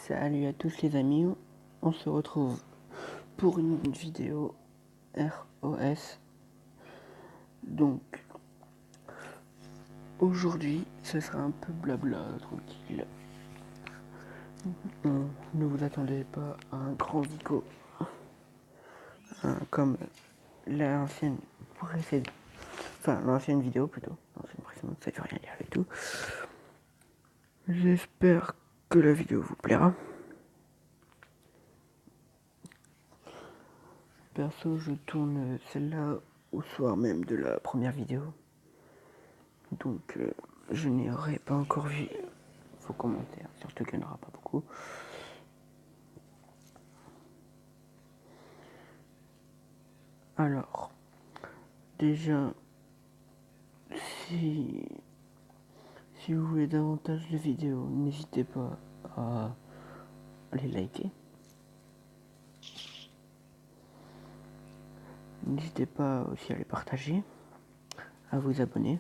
Salut à tous les amis, on se retrouve pour une vidéo ROS. Donc aujourd'hui ce sera un peu blabla, tranquille. Ne vous attendez pas à un grand vico comme l'ancienne précédente, enfin l'ancienne vidéo plutôt, l'ancienne précédente, ça veut rien dire du tout. J'espère que la vidéo vous plaira. Perso, je tourne celle-là au soir même de la première vidéo. Donc, je n'aurai pas encore vu vos commentaires, surtout qu'il n'y en aura pas beaucoup. Alors, déjà, si vous voulez davantage de vidéos, n'hésitez pas à les liker. N'hésitez pas aussi à les partager, à vous abonner.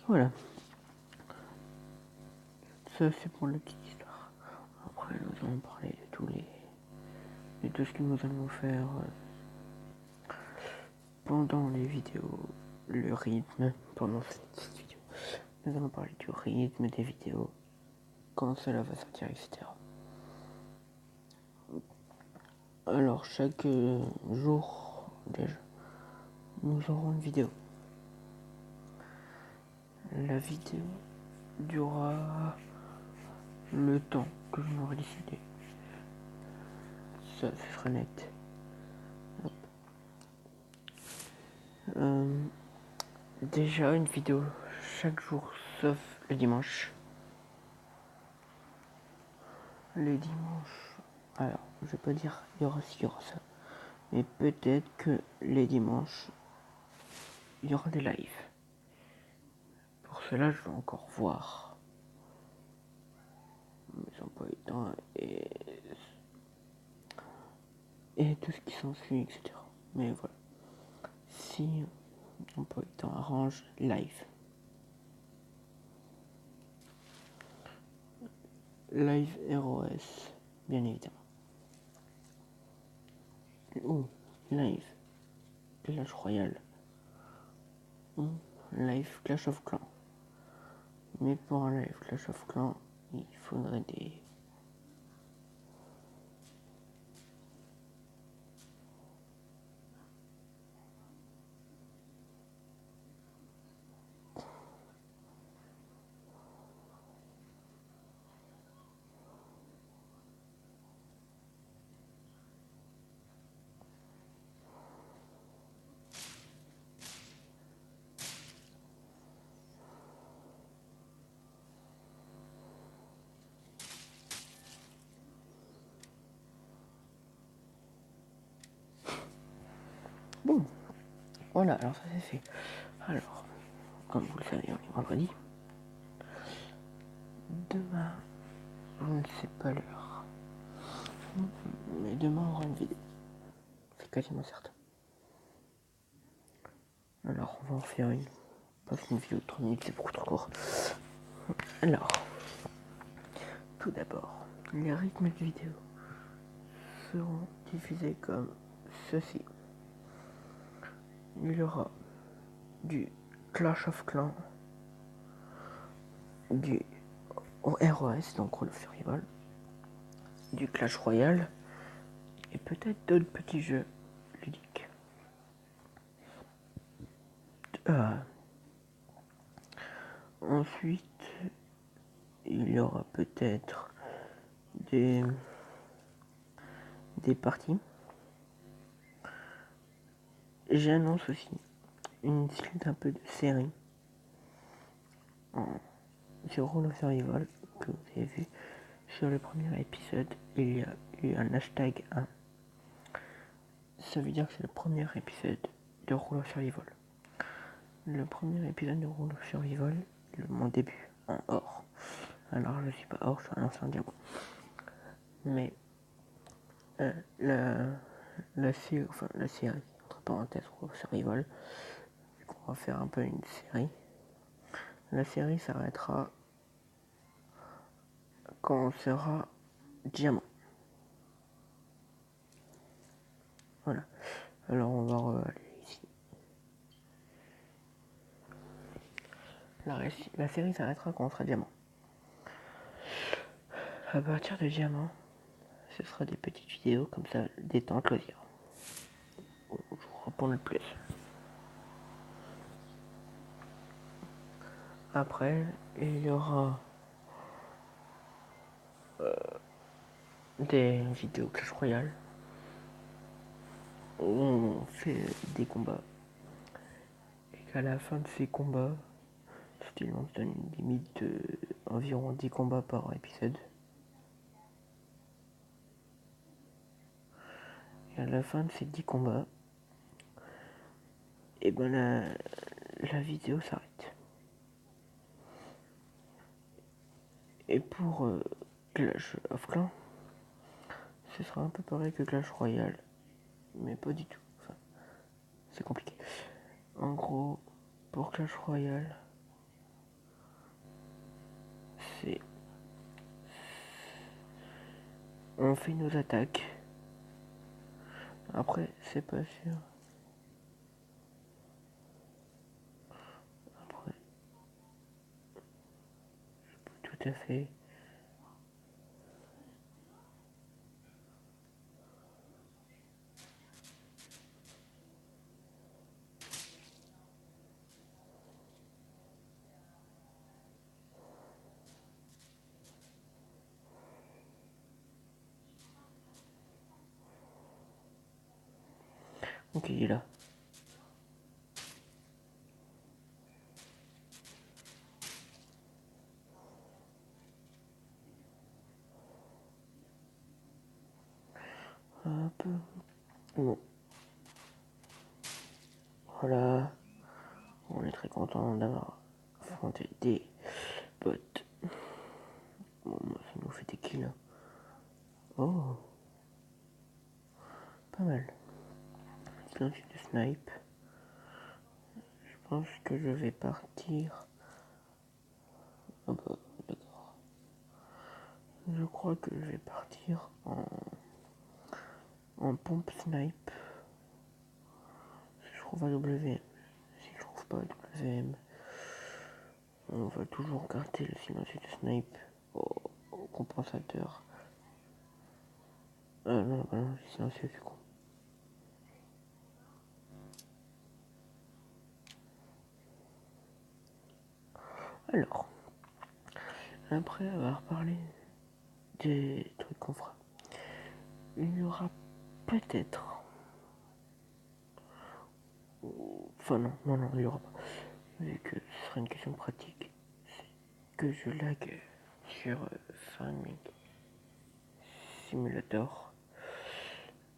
Voilà. Ça, c'est pour la petite histoire. Après, nous allons parler de tout ce que nous allons faire pendant les vidéos, le rythme, pendant cette vidéo. Nous allons parler du rythme des vidéos, quand cela va sortir, etc. Alors, chaque jour, déjà, nous aurons une vidéo. La vidéo durera le temps que je m'aurai décidé. Ça, ce sera net. Déjà, une vidéo chaque jour, sauf le dimanche. Le dimanche, alors, je vais pas dire il y aura ci, il y aura ça. Mais peut-être que les dimanches, il y aura des lives. Pour cela, je vais encore voir mes emplois du temps et tout ce qui s'ensuit, etc. Mais voilà. Si emploi du temps arrange, live. Live ROS, bien évidemment. Ou live Clash Royale. Ou live Clash of Clans. Mais pour un live Clash of Clans, il faudrait des... Bon, voilà, alors ça c'est fait. Alors, comme vous le savez, on est vendredi. Demain, je ne sais pas l'heure. Mais demain, on aura une vidéo. C'est quasiment certain. Alors, on va en faire une. Parce qu'une vidéo de 3 minutes, c'est beaucoup trop court. Alors, tout d'abord, les rythmes de vidéo seront diffusés comme ceci. Il y aura du Clash of Clans, du ROS, donc Roll of Survival, du Clash Royale et peut-être d'autres petits jeux ludiques. Ensuite, il y aura peut-être des parties. J'annonce aussi une suite un peu de série sur Roll of Survival que vous avez vu. Sur le premier épisode, il y a eu un hashtag 1. Ça veut dire que c'est le premier épisode de Roll of Survival. Le premier épisode de Roll of Survival, mon début en or. Alors je suis pas or, je suis un ancien diamant. Mais la série, parenthèse Survival, vu qu'on va faire un peu une série. La série s'arrêtera quand on sera diamant. Voilà. Alors on va aller ici. La série s'arrêtera quand on sera diamant. À partir de diamant, ce sera des petites vidéos comme ça, détente, loisir. Je vous réponds le plus. Après, il y aura des vidéos Clash Royale où on fait des combats. Et qu'à la fin de ces combats, on se donne une limite de environ 10 combats par épisode. Et à la fin de ces 10 combats, et ben la vidéo s'arrête. Et pour Clash of Clans, ce sera un peu pareil que Clash Royale, mais pas du tout. Enfin, c'est compliqué. En gros, pour Clash Royale, c'est on fait nos attaques. Après, c'est pas sûr. Après, tout à fait. Ok, il est là. Hop. Bon. Voilà. On est très content d'avoir affronté des bots. Bon, ça nous fait des kills. Oh, pas mal. Silencieux de snipe. Je pense que je vais partir. Ah bah, d'accord. Je crois que je vais partir en pompe snipe. Si je trouve un WM. Si je trouve pas un WM, on va toujours garder le silencieux de snipe au compensateur. Ah non, bah non, le silencieux c'est con. Alors, après avoir parlé des trucs qu'on fera, il y aura peut-être. Enfin non, il y aura pas. Vu que ce sera une question pratique, c'est que je lag sur Farming Simulator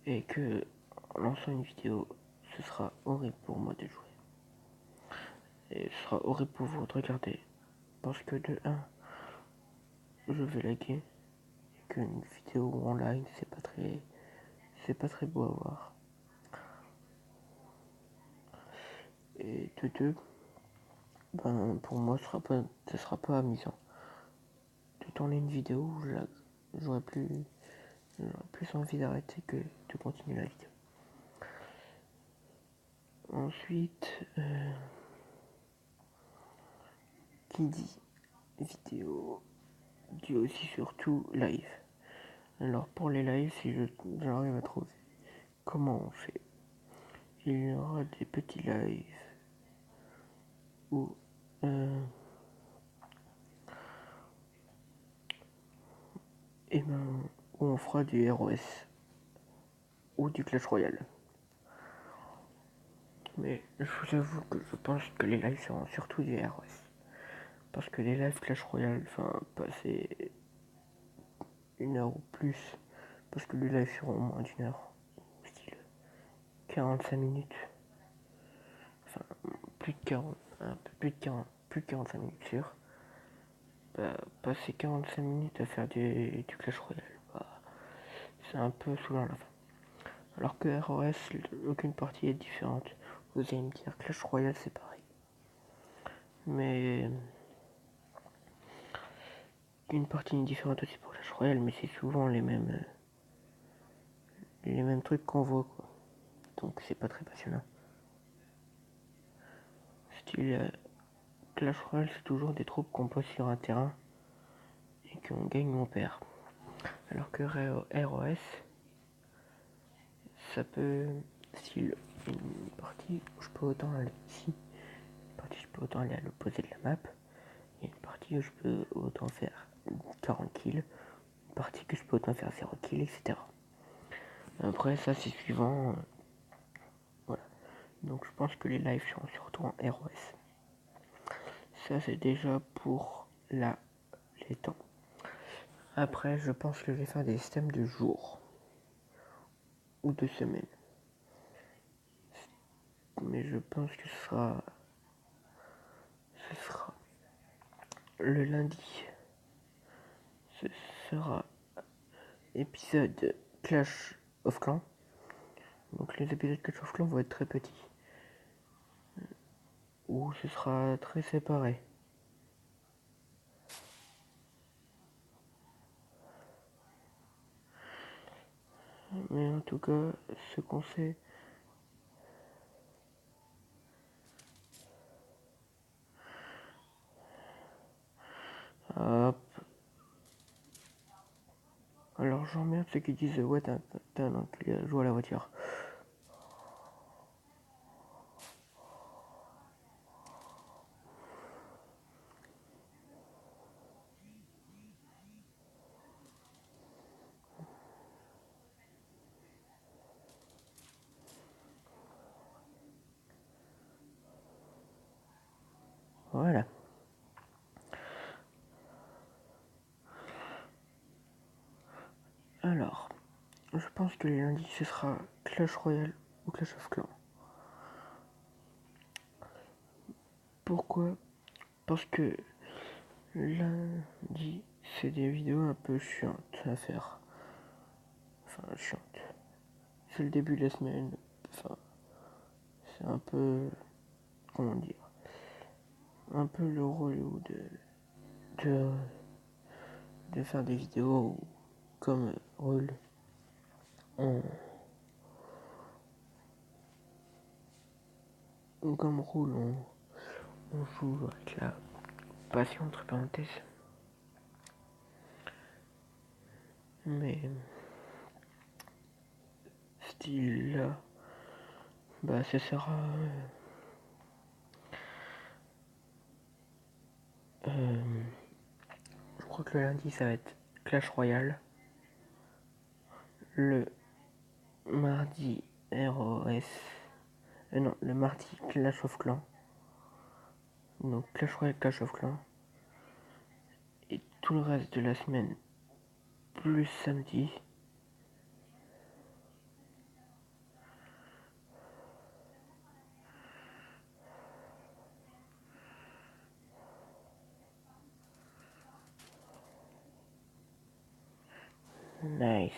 et que en lançant une vidéo, ce sera horrible pour moi de jouer. Et ce sera horrible pour vous de regarder. Parce que de 1, je vais laguer et qu'une vidéo en live, c'est pas très beau à voir. Et de 2, ben pour moi, ce sera pas amusant de tourner une vidéo où je lag. J'aurais plus envie d'arrêter que de continuer la vidéo. Ensuite, qui dit vidéo dit aussi surtout live. Alors pour les lives, si j'arrive à trouver comment on fait, il y aura des petits lives où et ben où on fera du ROS ou du Clash Royale. Mais je vous avoue que je pense que les lives seront surtout du ROS. Parce que les lives Clash Royale, enfin passer 1 heure ou plus, parce que les lives seront au moins d'1 heure, style 45 minutes, enfin plus de 40, un peu plus de 45 minutes sûr. Bah, passer 45 minutes à faire du Clash Royale, bah, c'est un peu saoulant à la fin. Alors que ROS, aucune partie est différente. Vous allez me dire Clash Royale c'est pareil. Mais une partie est différente aussi pour Clash Royale, mais c'est souvent les mêmes trucs qu'on voit quoi. Donc c'est pas très passionnant. Style Clash Royale, c'est toujours des troupes qu'on pose sur un terrain et qu'on gagne ou on perd. Alors que ROS, ça peut, style une partie où je peux autant aller ici, une partie où je peux autant aller à l'opposé de la map, et une partie où je peux autant faire 40 kills, une partie que je peux autant faire 0 kills, etc. Après ça c'est suivant, voilà. Donc je pense que les lives seront surtout en ROS. Ça c'est déjà pour les temps. Après je pense que je vais faire des systèmes de jours ou de semaines. Mais je pense que ce sera le lundi. Ce sera épisode Clash of Clans. Donc les épisodes Clash of Clans vont être très petits. Ou ce sera très séparé. Mais en tout cas, ce qu'on sait, hop. Alors j'emmerde ceux qui disent ouais t'as un enculé à jouer à la voiture. Voilà. Alors, je pense que les lundis ce sera Clash Royale ou Clash of Clans. Pourquoi? Parce que lundi c'est des vidéos un peu chiantes à faire. Enfin chiantes. C'est le début de la semaine. Enfin, c'est un peu, comment dire, un peu le relou de, de faire des vidéos comme rôle. Comme rôle, on joue avec la passion entre parenthèses. Mais style là, bah ça sera je crois que le lundi ça va être Clash Royale. Le mardi ROS. Non, le mardi Clash of Clans. Donc Clash Royale, Clash of Clans. Et tout le reste de la semaine, plus samedi. Nice.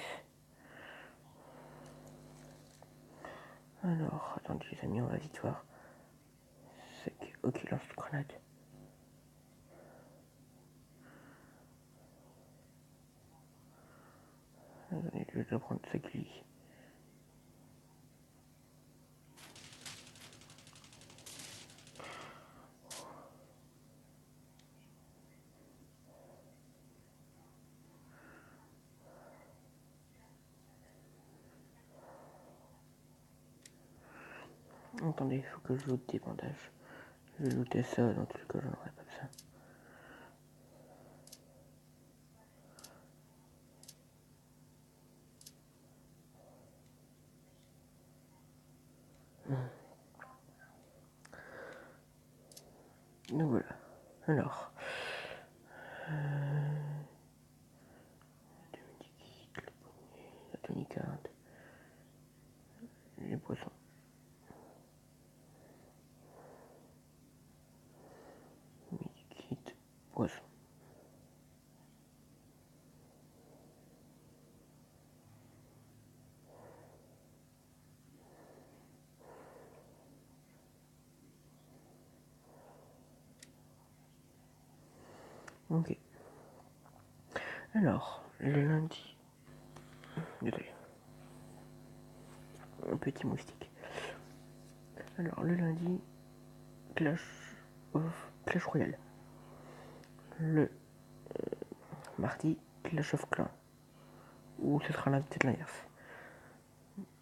Alors, attendez les amis, on va vite voir. C'est que... Ok, lance de grenade. Attendez, je dois prendre ça glisse. Attendez, il faut que je loot des bandages. Je vais looter ça, dans tout le cas, j'en aurais pas besoin. Donc voilà. Alors. La tonicard. Les poissons. Medikit. Poisson. Ok. Alors, le lundi. Désolé. Un petit moustique. Alors, le lundi, Clash Royale. Le mardi, Clash of Clans. Ou ce sera peut-être l'inverse.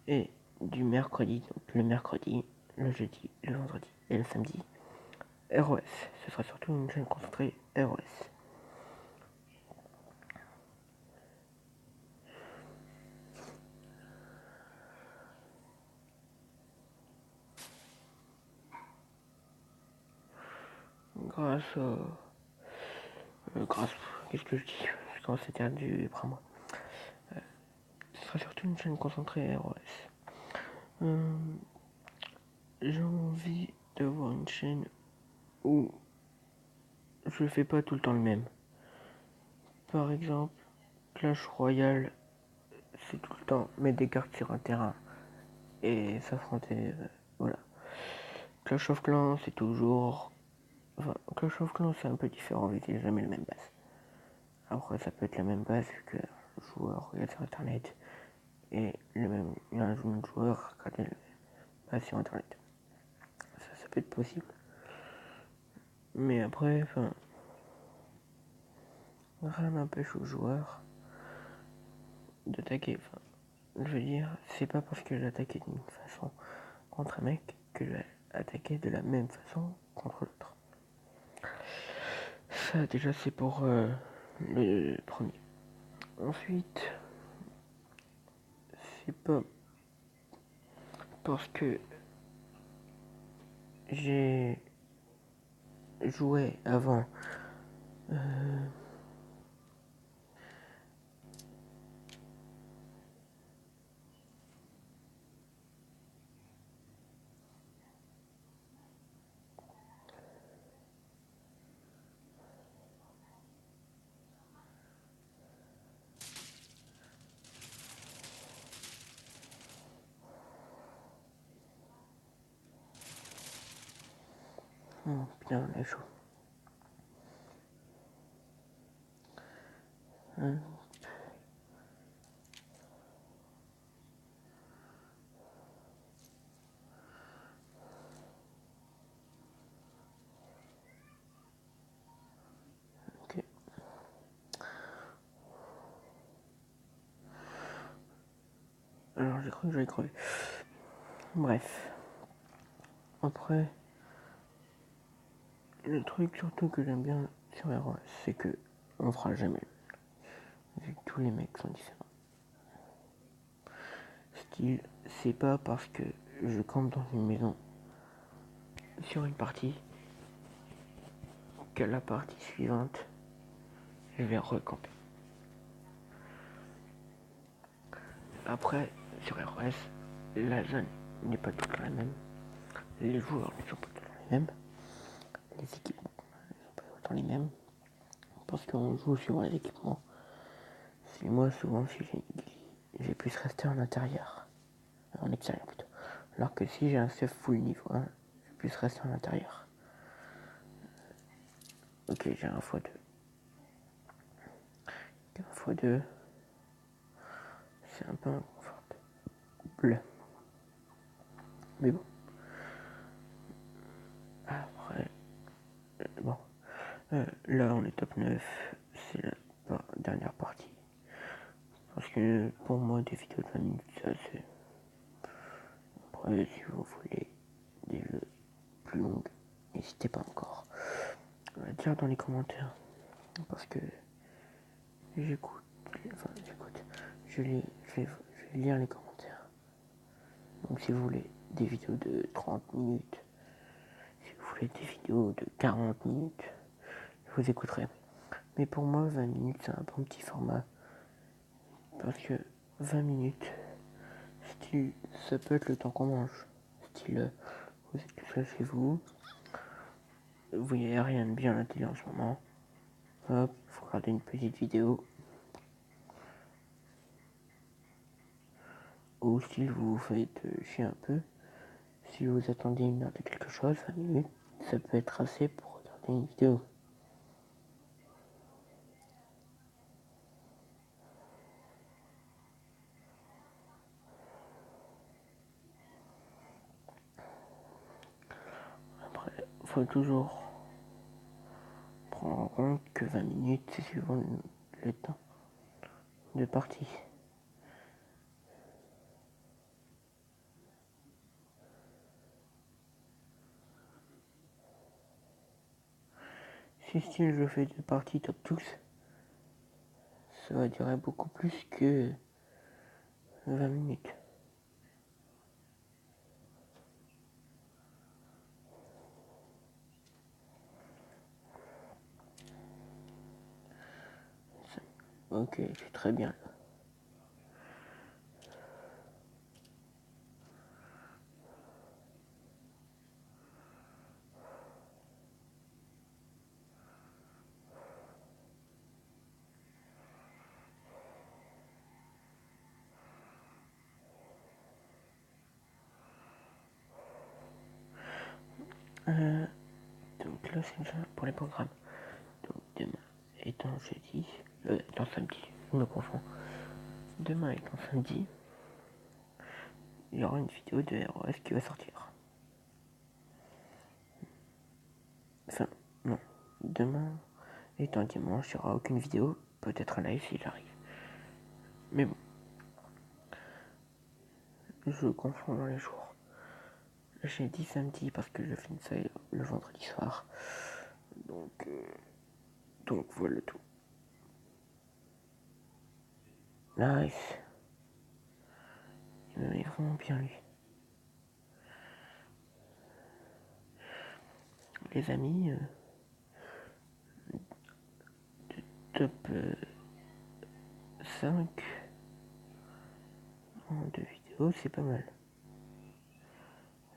Et du mercredi, donc le mercredi, le jeudi, le vendredi et le samedi, ROS. Ce sera surtout une chaîne concentrée ROS. Grâce, qu'est-ce que je dis? Je commence à dire du moi. Ce sera surtout une chaîne concentrée ROS. J'ai envie d'avoir une chaîne où je fais pas tout le temps le même. Par exemple, Clash Royale, c'est tout le temps mettre des cartes sur un terrain et s'affronter. Voilà. Clash of Clans, c'est toujours. Enfin, Clash of Clans, c'est un peu différent, vu qu'il n'y a jamais la même base. Après, ça peut être la même base vu que le joueur regarde sur internet et il y a un joueur regarde la base sur internet. Ça peut être possible. Mais après, enfin, rien n'empêche aux joueurs d'attaquer. Enfin, je veux dire, c'est pas parce que j'attaquais d'une façon contre un mec que je vais attaquer de la même façon contre l'autre. Ça, déjà, c'est pour le premier. Ensuite, c'est pas parce que j'ai joué avant putain, on est chaud. Ok. Alors, j'ai cru que j'allais crever. Bref. Après, le truc surtout que j'aime bien sur ROS, c'est que on fera jamais. Vu que tous les mecs sont différents. Style, c'est pas parce que je campe dans une maison sur une partie qu'à la partie suivante, je vais recamper. Après, sur ROS, la zone n'est pas tout le temps la même. Les joueurs ne sont pas tout le temps les mêmes. Les équipements ne sont pas tout le temps les mêmes. Parce qu'on joue sur les équipements. Si moi, souvent, si j'ai plus rester en intérieur. En extérieur plutôt. Alors que si j'ai un stuff full niveau 1, je vais plus rester en intérieur. Ok, j'ai un x2. Un x2, c'est un peu inconfortable. Mais bon. Après, bon. Là, on est top 9. C'est la dernière partie. Parce que pour moi, des vidéos de 20 minutes, ça c'est. Après, si vous voulez des jeux plus longues, n'hésitez pas encore à dire dans les commentaires. Parce que j'écoute. Enfin, j'écoute. Je vais lire les commentaires. Donc, si vous voulez des vidéos de 30 minutes, si vous voulez des vidéos de 40 minutes, je vous écouterai. Mais pour moi, 20 minutes, c'est un bon petit format. Parce que 20 minutes, style, ça peut être le temps qu'on mange. Style, vous êtes tout seul chez vous, vous voyez rien de bien à la télé en ce moment. Hop, vous regardez une petite vidéo. Ou style, vous vous faites chier un peu. Si vous attendez une heure de quelque chose, 20 minutes, ça peut être assez pour regarder une vidéo. faut toujours prendre en compte que 20 minutes, c'est suivant le temps de partie. Si je fais 2 parties top tous, ça va durer beaucoup plus que 20 minutes. Ok, c'est très bien. Donc là, c'est pour les programmes. Donc demain étant jeudi, étant samedi, je me confonds. Demain étant samedi, il y aura une vidéo de ROS qui va sortir. Enfin, non. Demain étant dimanche, il n'y aura aucune vidéo, peut-être un live s'il arrive. Mais bon, je confonds dans les jours. J'ai dit samedi parce que je finis ça le vendredi soir. Donc voilà tout. Nice. Il me met vraiment bien lui. Les amis, top 5 en 2 vidéos, c'est pas mal.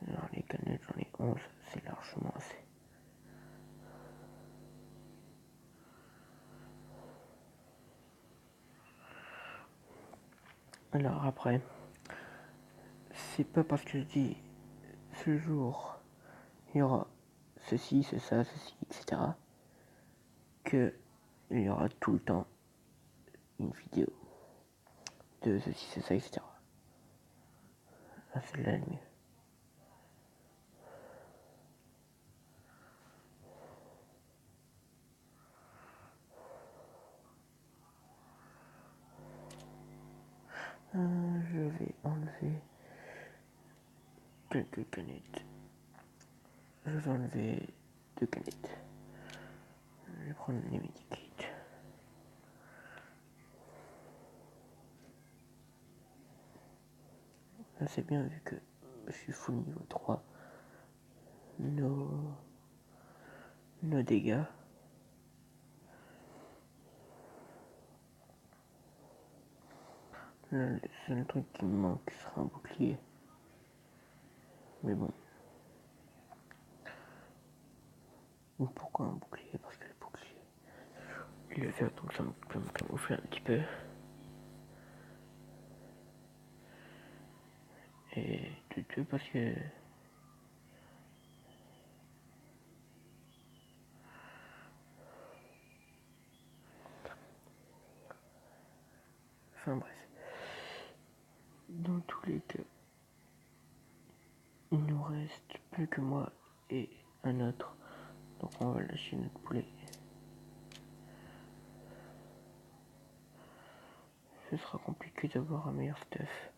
Alors les canettes, j'en ai 11, c'est largement assez. Alors après, c'est pas parce que je dis ce jour, il y aura ceci, ça, ceci, etc. que il y aura tout le temps une vidéo de ceci, ça, etc. Ah, celle-là, elle est mieux. Je vais enlever quelques canettes. Je vais enlever 2 canettes. Je vais prendre les medikits. Là c'est bien vu que je suis full niveau 3. Nos dégâts. Là, le seul truc qui me manque sera un bouclier. Mais bon. Pourquoi un bouclier? Parce que le bouclier, il le fait autant que ça peut me camoufler un petit peu. Et de deux parce que enfin bref. Dans tous les cas, il nous reste plus que moi et un autre. Donc on va lâcher notre poulet. Ce sera compliqué d'avoir un meilleur stuff.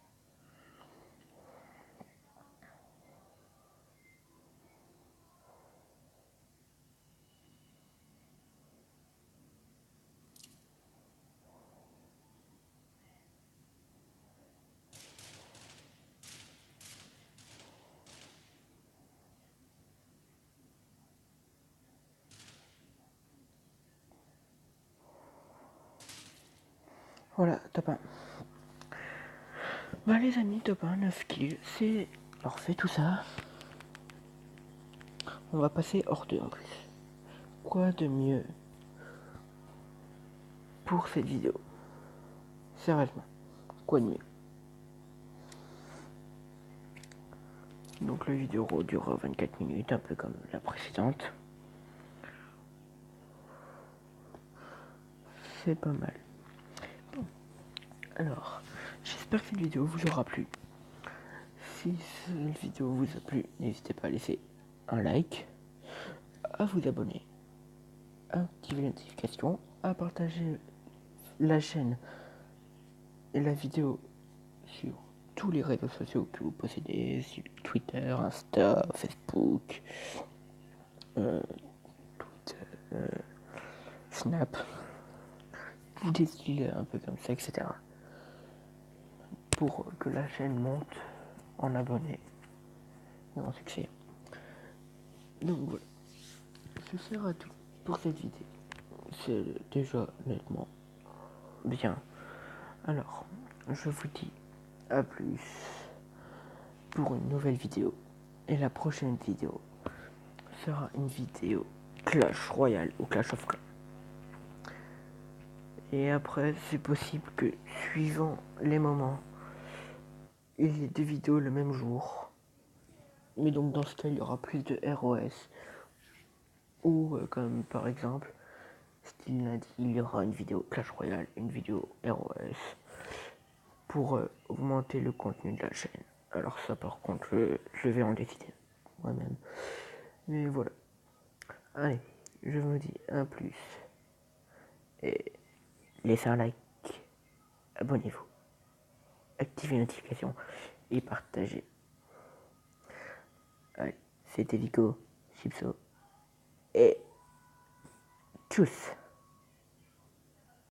Voilà, top 1. Bah les amis, top 1, 9 kills, c'est parfait tout ça. On va passer hors 2 en plus. Quoi de mieux pour cette vidéo? Sérieusement, quoi de mieux? Donc la vidéo dure 24 minutes, un peu comme la précédente. C'est pas mal. Bon. Alors, j'espère que cette vidéo vous aura plu. Si cette vidéo vous a plu, n'hésitez pas à laisser un like. à vous abonner, à activer les notifications, à partager la chaîne et la vidéo sur tous les réseaux sociaux que vous possédez, sur Twitter, Insta, Facebook, Snap, des styles un peu comme ça, etc. Pour que la chaîne monte en abonnés et en succès. Donc voilà, ce sera tout pour cette vidéo. C'est déjà nettement bien. Alors, je vous dis à plus pour une nouvelle vidéo. Et la prochaine vidéo sera une vidéo Clash Royale ou Clash of Clans. Et après, c'est possible que, suivant les moments, il y ait deux vidéos le même jour. Mais donc dans ce cas, il y aura plus de ROS. Ou comme par exemple, style lundi, il y aura une vidéo Clash Royale, une vidéo ROS. Pour augmenter le contenu de la chaîne. Alors ça par contre, je vais en décider moi-même. Mais voilà. Allez, je vous dis un plus. Et laissez un like, abonnez-vous, activez les notifications et partagez. Allez, c'était Vico, Chipso et tchuss.